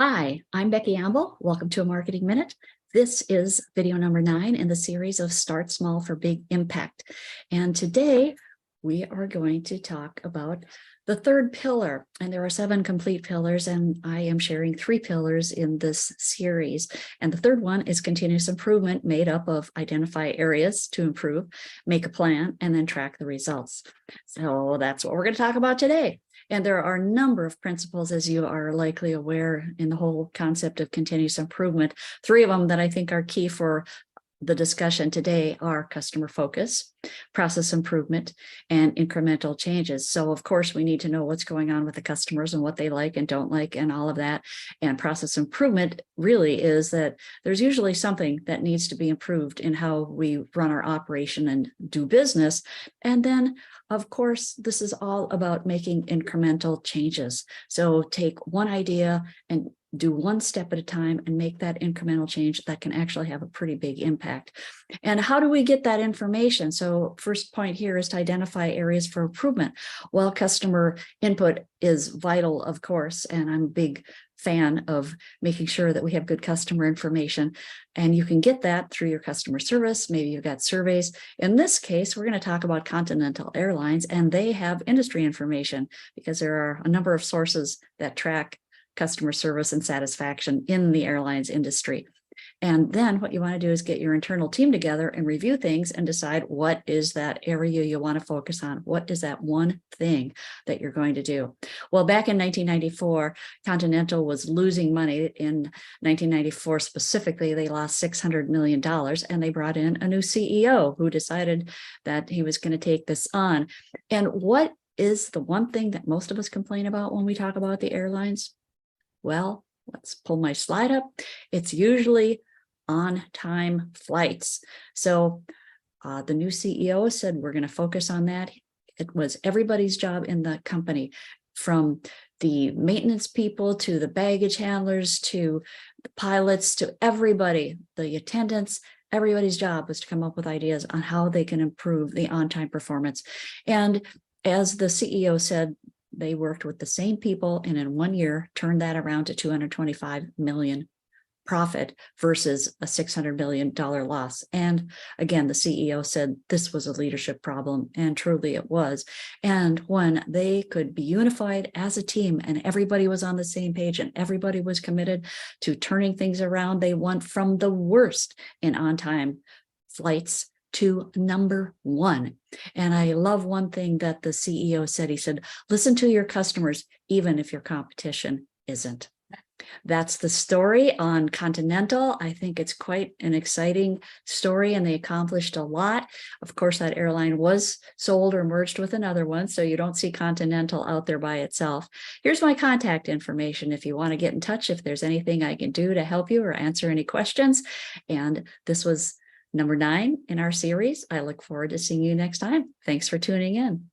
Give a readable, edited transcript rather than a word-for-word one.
Hi, I'm Becky Amble. Welcome to a Marketing Minute. This is video number 9 in the series of Start Small for Big Impact. And today we are going to talk about the third pillar. And there are 7 complete pillars, and I am sharing 3 pillars in this series. And the third one is continuous improvement, made up of identify areas to improve, make a plan, and then track the results. So that's what we're going to talk about today. And there are a number of principles, as you are likely aware, in the whole concept of continuous improvement. 3 of them that I think are key for the discussion today are customer focus, process improvement, and incremental changes. So, of course, we need to know what's going on with the customers and what they like and don't like and all of that. And process improvement really is that there's usually something that needs to be improved in how we run our operation and do business. And then, of course, this is all about making incremental changes. So take one idea and do one step at a time and make that incremental change that can actually have a pretty big impact. And how do we get that information? So first point here is to identify areas for improvement. Well, customer input is vital, of course, and I'm a big fan of making sure that we have good customer information. And you can get that through your customer service. Maybe you've got surveys. In this case, we're going to talk about Continental Airlines, and they have industry information because there are a number of sources that track customer service and satisfaction in the airlines industry. And then what you want to do is get your internal team together and review things and decide what is that area you want to focus on. What is that one thing that you're going to do? Well, back in 1994, Continental was losing money. In 1994 specifically, they lost $600 million, and they brought in a new CEO who decided that he was going to take this on. And what is the one thing that most of us complain about when we talk about the airlines? Well, let's pull my slide up. It's usually on-time flights. So the new CEO said, we're going to focus on that. It was everybody's job in the company, from the maintenance people to the baggage handlers to the pilots to everybody, the attendants. Everybody's job was to come up with ideas on how they can improve the on-time performance. And as the CEO said, they worked with the same people and in 1 year turned that around to $225 million profit versus a $600 million loss. And again, the CEO said this was a leadership problem, and truly it was. And when they could be unified as a team and everybody was on the same page and everybody was committed to turning things around, they went from the worst in on-time flights to number 1. And I love one thing that the CEO said. He said, listen to your customers, even if your competition isn't. That's the story on Continental. I think it's quite an exciting story, and they accomplished a lot. Of course, that airline was sold or merged with another one, so you don't see Continental out there by itself. Here's my contact information if you want to get in touch, if there's anything I can do to help you or answer any questions. And this was number 9 in our series. I look forward to seeing you next time. Thanks for tuning in.